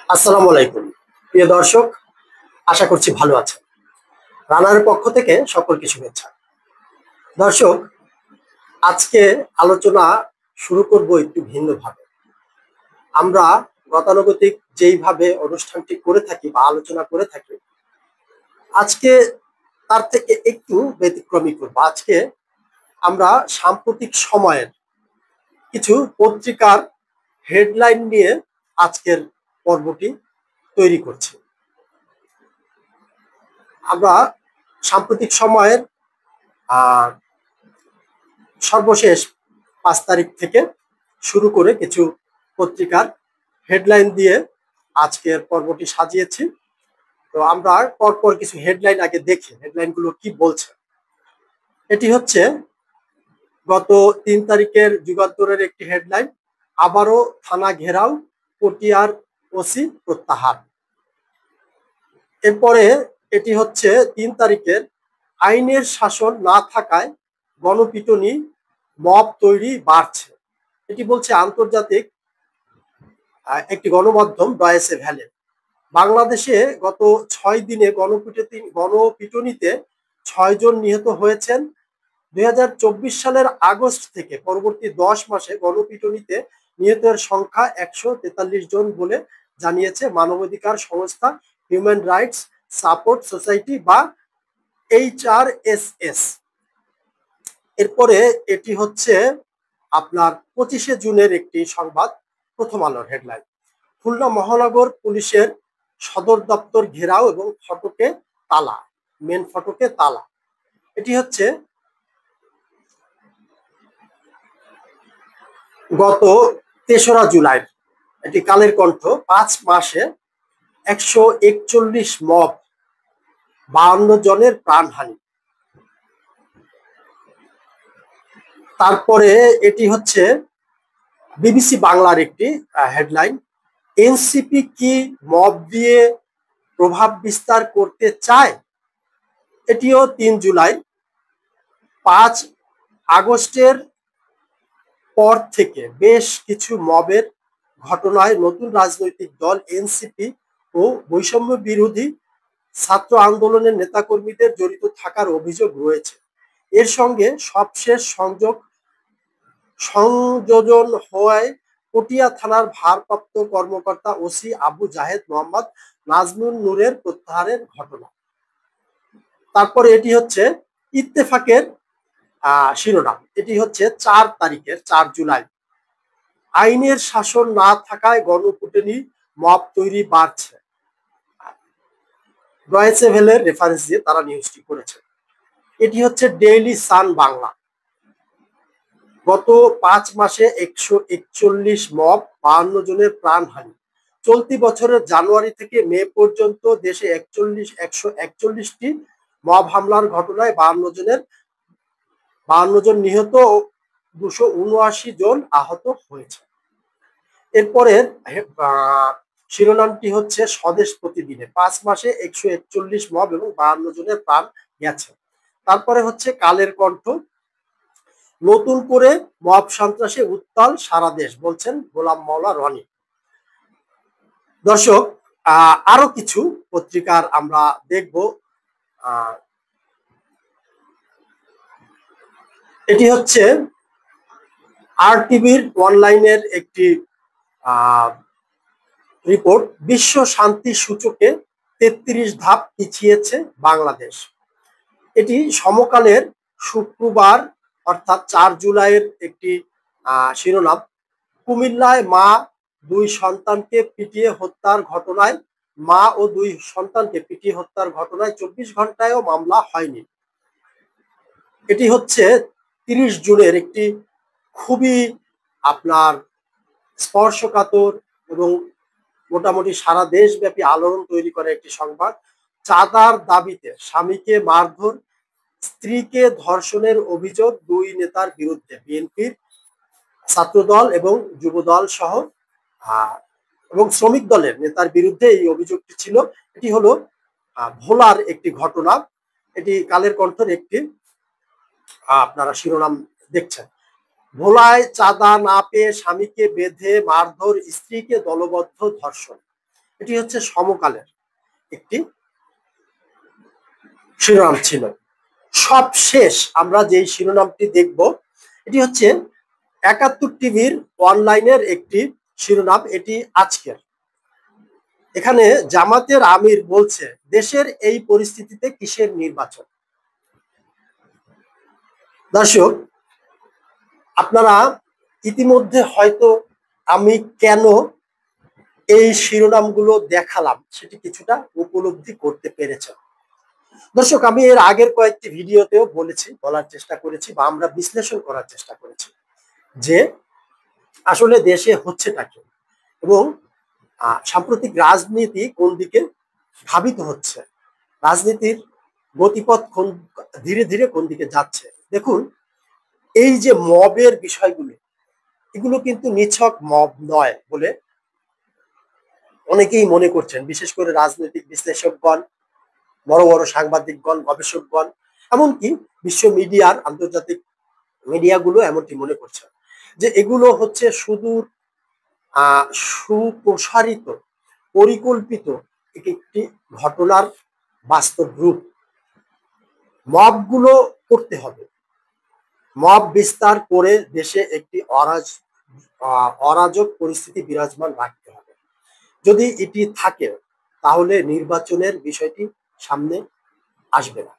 আসসালামু আলাইকুম প্রিয় দর্শক, আশা করছি ভালো আছেন। রানার পক্ষ থেকে সকলকে শুভেচ্ছা। দর্শক, আজকে আলোচনা শুরু করব একটু ভিন্নভাবে। আমরা গতানুগতিক যেইভাবে অনুষ্ঠানটি করে থাকি বা আলোচনা করে থাকি, আজকে তার থেকে একটু ব্যতিক্রমী করব। আজকে আমরা সাম্প্রতিক সময়ের কিছু পত্রিকার হেডলাইন নিয়ে আজকের পর্বটি তৈরি করছি। আমরা সাম্প্রতিক সময়ের সর্বশেষ 5 তারিখ থেকে শুরু করে কিছু পত্রিকার হেডলাইন দিয়ে আজকের পর্বটি সাজিয়েছি। তো আমরা পরপর কিছু হেডলাইন আগে দেখি হেডলাইনগুলো কি বলছে। এটি হচ্ছে গত 3 তারিখের যুগান্তরের একটি হেডলাইন, আবারও থানা ঘেরাও, পটিয়ার ওসি প্রত্যাহার। এরপরে এটি হচ্ছে 3 তারিখের আইনের শাসন না থাকায় গণপিটুনি, মব তৈরি বাড়ছে। এটি বলছে আন্তর্জাতিক একটি গণমাধ্যম ডয়েচে ভেলে। বাংলাদেশে গত 6 দিনে গণপিটুনিতে 6 জন নিহত হয়েছেন। 2024 সালের আগস্ট থেকে পরবর্তী 10 মাসে গণপিটুনিতে নিহতের সংখ্যা 143 জন বলে জানিয়েছে মানবাধিকার সংস্থা হিউম্যান রাইটস সাপোর্ট সোসাইটি বা HRSS। এরপরে এটি হচ্ছে আপনার 25শে জুনের একটি সংবাদ, প্রথম আলোর হেডলাইন। খুলনা মহানগর পুলিশের সদর দপ্তর ঘেরাও এবং ফটকে তালা, মেন ফটকে তালা। এটি হচ্ছে গত 3রা জুলাই, এটি কালের কণ্ঠ। 5 মাসে 141 মব, 52 জনের প্রাণহানি। তারপরে এটি হচ্ছে বিবিসি বাংলার একটি হেডলাইন, এনসিপি কি মব দিয়ে প্রভাব বিস্তার করতে চায়। এটিও 3 জুলাই। 5 আগস্টের পর থেকে বেশ কিছু মবের ঘটনায় নতুন রাজনৈতিক দল এনসিপি ও বৈষম্য বিরোধী ছাত্র আন্দোলনের নেতাকর্মীদের জড়িত থাকার অভিযোগ রয়েছে। এর সঙ্গে সবশেষ সংযোজন হওয়ায় পটিয়া থানার ভারপ্রাপ্ত কর্মকর্তা ওসি আবু জাহেদ মোহাম্মদ নাজমুল নূরের প্রত্যাহারের ঘটনা। তারপরে এটি হচ্ছে ইত্তেফাকের শিরোনাম। এটি হচ্ছে 4 জুলাই, আইনের শাসন না থাকায় গণপিটুনি, মব তৈরি বাড়ছে। ডয়েচে ভেলের রেফারেন্স দিয়ে তারা নিউজটি করেছে। এটি হচ্ছে ডেইলি সান বাংলা, গত 5 মাসে 141 মব, 52 জনের প্রাণহানি। চলতি বছরের জানুয়ারি থেকে মে পর্যন্ত দেশে 141টি মব হামলার ঘটনায় 52 জন নিহত ও 279 জন আহত হয়েছে। এরপরে শিরোনামটি হচ্ছে স্বদেশ প্রতিদিনে, 5 মাসে 141 মব এবং 52 জনের প্রাণ গেছে। তারপরে হচ্ছে কালের কণ্ঠ, নতুন করে মব সন্ত্রাসে উত্তাল সারা দেশ, বলছেন গোলাম মাওলা রনি। দর্শক, আরো কিছু পত্রিকার আমরা দেখব। এটি হচ্ছে RTVর অনলাইনের একটি রিপোর্ট, বিশ্ব শান্তি সূচকে 33 ধাপ পিছিয়েছে বাংলাদেশ। এটি সমকালের শুক্রবার অর্থাৎ 4 জুলাইয়ের একটি শিরোনাম। কুমিল্লায় মা 2 সন্তানকে পিটিয়ে হত্যার ঘটনায়, মা ও 2 সন্তানকে পিটিয়ে হত্যার ঘটনায় 24 ঘন্টায়ও মামলা হয়নি। এটি হচ্ছে 30 জুনের একটি খুবই আপনার স্পর্শকাতর এবং মোটামুটি সারা দেশব্যাপী আলোড়ন তৈরি করে একটি সংবাদ। চাঁদার দাবিতে স্বামীকে মারধর, স্ত্রীকে ধর্ষণের অভিযোগ 2 নেতার বিরুদ্ধে। বিএনপির, ছাত্রদল এবং যুবদল সহ এবং শ্রমিক দলের নেতার বিরুদ্ধে এই অভিযোগটি ছিল। এটি হলো ভোলার একটি ঘটনা। এটি কালের কণ্ঠের একটি আপনারা শিরোনাম দেখছেন। ভোলায় চাঁদা না পেয়ে স্বামীকে বেঁধে মারধর, স্ত্রীকে দলবদ্ধ ধর্ষণ। এটি হচ্ছে সমকালের একটি শিরোনাম ছিল। সব শেষ আমরা যেই শিরোনামটি দেখব এটি হচ্ছে ৭১ টিভির অনলাইনের একটি শিরোনাম, এটি আজকের। এখানে জামাতের আমির বলছে দেশের এই পরিস্থিতিতে কিসের নির্বাচন। দর্শক, আপনারা ইতিমধ্যে হয়তো আমি কেন এই শিরোনামগুলো দেখালাম সেটি কিছুটা উপলব্ধি করতে পেরেছেন। দর্শক, আমি এর আগের কয়েকটি ভিডিওতেও বলার চেষ্টা করেছি বা আমরা বিশ্লেষণ করার চেষ্টা করেছি যে আসলে দেশে হচ্ছেটা কি এবং সাম্প্রতিক রাজনীতি কোন দিকে ধাবিত হচ্ছে, রাজনীতির গতিপথ ধীরে ধীরে কোন দিকে যাচ্ছে। দেখুন, এই যে মবের বিষয়গুলো, এগুলো কিন্তু নিছক মব নয় বলে অনেকেই মনে করছেন, বিশেষ করে রাজনৈতিক বিশ্লেষকগণ, বড় বড় সাংবাদিকগণ, গবেষকগণ, এমনকি বিশ্ব মিডিয়ার আন্তর্জাতিক মিডিয়াগুলো এমনটি মনে করছে যে এগুলো হচ্ছে সুদূর সুপ্রসারিত পরিকল্পিত একটি ঘটনার বাস্তব রূপ। মবগুলো করতে হবে, মব বিস্তার করে দেশে একটি অরাজক পরিস্থিতি বিরাজমান রাখতে হবে। যদি এটি থাকে তাহলে নির্বাচনের বিষয়টি সামনে আসবে না।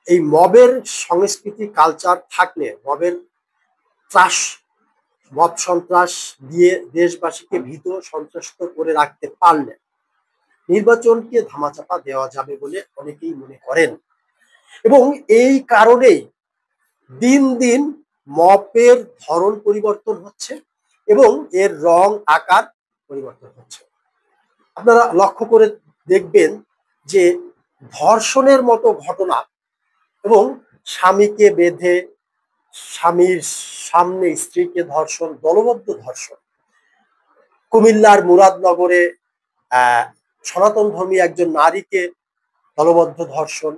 এই মবের সংস্কৃতি কালচার থাকলে, মবের ত্রাস, মব সন্ত্রাস দিয়ে দেশবাসীকে ভীত সন্ত্রস্ত করে রাখতে পারলে নির্বাচনকে ধামাচাপা দেওয়া যাবে বলে অনেকেই মনে করেন। এবং এই কারণেই দিন দিন মবের ধরন পরিবর্তন হচ্ছে এবং এর রং আকার পরিবর্তন হচ্ছে। আপনারা লক্ষ্য করে দেখবেন যে ধর্ষণের মতো ঘটনা এবং স্বামীকে বেঁধে স্বামীর সামনে স্ত্রীকে ধর্ষণ, দলবদ্ধ ধর্ষণ, কুমিল্লার মুরাদনগরে সনাতন ধর্মী একজন নারীকে দলবদ্ধ ধর্ষণ,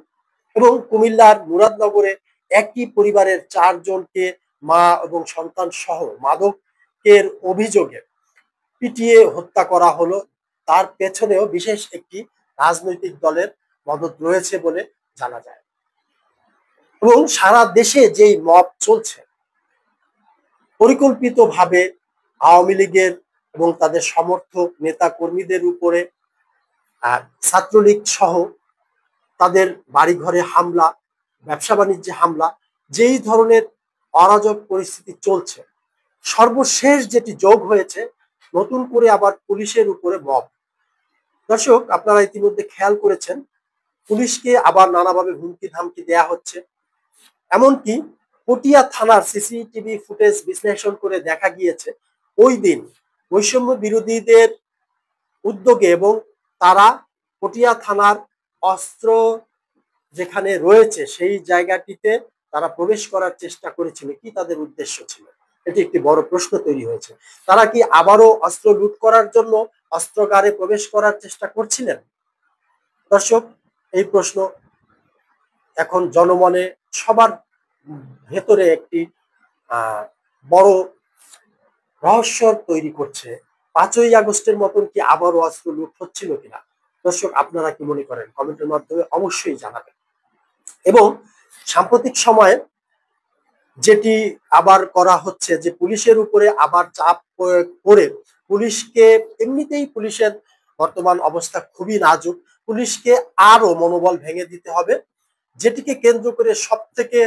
এবং কুমিল্লার মুরাদনগরে একই পরিবারের ৪ জনকে মা এবং সন্তান সহ মাদকের অভিযোগে পিটিয়ে হত্যা করা হলো। তার পেছনেও বিশেষ একটি রাজনৈতিক দলের মদত রয়েছে বলে জানা যায়। এবং সারা দেশে যেই মব চলছে, পরিকল্পিতভাবে আওয়ামী লীগের এবং তাদের সমর্থক নেতা কর্মীদের উপরে ছাত্রলীগ সহ তাদের বাড়িঘরে হামলা, ব্যবসা বাণিজ্যে হামলা, যেই ধরনের অরাজক পরিস্থিতি চলছে, সর্বশেষ যেটি যোগ হয়েছে নতুন করে আবার পুলিশের উপরে মব। দর্শক, আপনারা ইতিমধ্যে খেয়াল করেছেন পুলিশকে আবার নানাভাবে হুমকি ধামকি দেয়া হচ্ছে। এমনকি পটিয়া থানার সিসিটিভি ফুটেজ বিশ্লেষণ করে দেখা গিয়েছে ওই দিন বৈষম্য বিরোধীদের উদ্যোগে এবং তারা পটিয়া থানার অস্ত্র যেখানে রয়েছে সেই জায়গাটিতে তারা প্রবেশ করার চেষ্টা করেছিল। কি তাদের উদ্দেশ্য ছিল? এটি একটি বড় প্রশ্ন তৈরি হয়েছে। তারা কি আবারও অস্ত্র লুট করার জন্য অস্ত্রাগারে প্রবেশ করার চেষ্টা করছিলেন? দর্শক, এই প্রশ্ন এখন জনমনে সবার ভেতরে একটি বড় রহস্য তৈরি করছে। ৫ই আগস্টের মতন কি আবারও অস্ত্র লুট হচ্ছিল কিনা? দর্শক, আপনারা কি মনে করেন? কমেন্টের মাধ্যমে অবশ্যই জানাবেন। এবং সাম্প্রতিক সময়ে যেটি আবার করা হচ্ছে যে পুলিশের উপরে আবার চাপ প্রয়োগ করে পুলিশকে, এমনিতেই পুলিশের বর্তমান অবস্থা খুবই নাজুক, পুলিশকে আরো মনোবল ভেঙে দিতে হবে। যেটিকে কেন্দ্র করে সব থেকে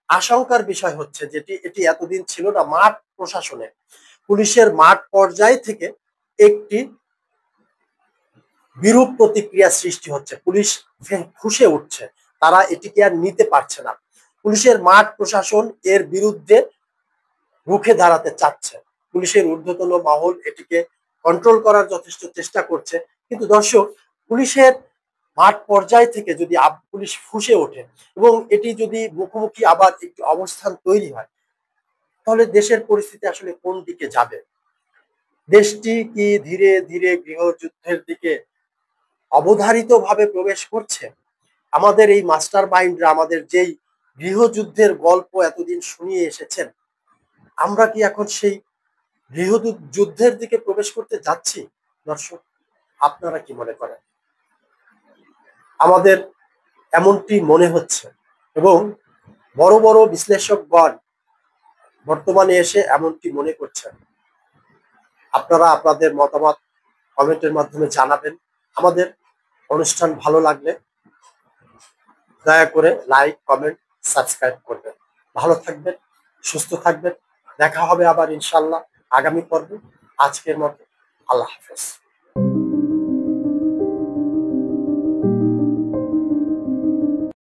আশঙ্কার বিষয় হচ্ছে, যেটি এটি এতদিন ছিল না, মাঠ প্রশাসনে পুলিশের মাঠ পর্যায় থেকে একটি বিরূপ প্রতিক্রিয়া সৃষ্টি হচ্ছে। পুলিশ ফুঁসে উঠছে, তারা এটিকে আর নিতে পারছে না। পুলিশের মাঠ প্রশাসন এর বিরুদ্ধে রুখে দাঁড়াতে চাচ্ছে। পুলিশের ঊর্ধ্বতন মহল এটিকে কন্ট্রোল করার যথেষ্ট চেষ্টা করছে। কিন্তু দর্শক, পুলিশের মাঠ পর্যায় থেকে যদি পুলিশ ফুঁসে ওঠে এবং এটি যদি মুখোমুখি আবার একটি অবস্থান তৈরি হয়, তাহলে দেশের পরিস্থিতি আসলে কোন দিকে যাবে? দেশটি কি ধীরে ধীরে গৃহযুদ্ধের দিকে অবধারিতভাবে প্রবেশ করছে? আমাদের এই মাস্টার মাইন্ডরা আমাদের যেই গৃহযুদ্ধের গল্প এতদিন শুনিয়ে এসেছেন, আমরা কি এখন সেই গৃহযুদ্ধের দিকে প্রবেশ করতে যাচ্ছি? দর্শক, আপনারা কি মনে করেন? আমাদের এমনটি মনে হচ্ছে এবং বড় বড় বিশ্লেষকগণ বর্তমানে এসে এমনটি মনে করছেন। আপনারা আপনাদের মতামত কমেন্টের মাধ্যমে জানাবেন। আমাদের অনুষ্ঠান ভালো লাগলে দয়া করে লাইক, কমেন্ট, সাবস্ক্রাইব করবেন। ভালো থাকবেন, সুস্থ থাকবেন। দেখা হবে আবার ইনশাল্লাহ আগামী পর্বে। আজকের মতো আল্লাহ হাফেজ।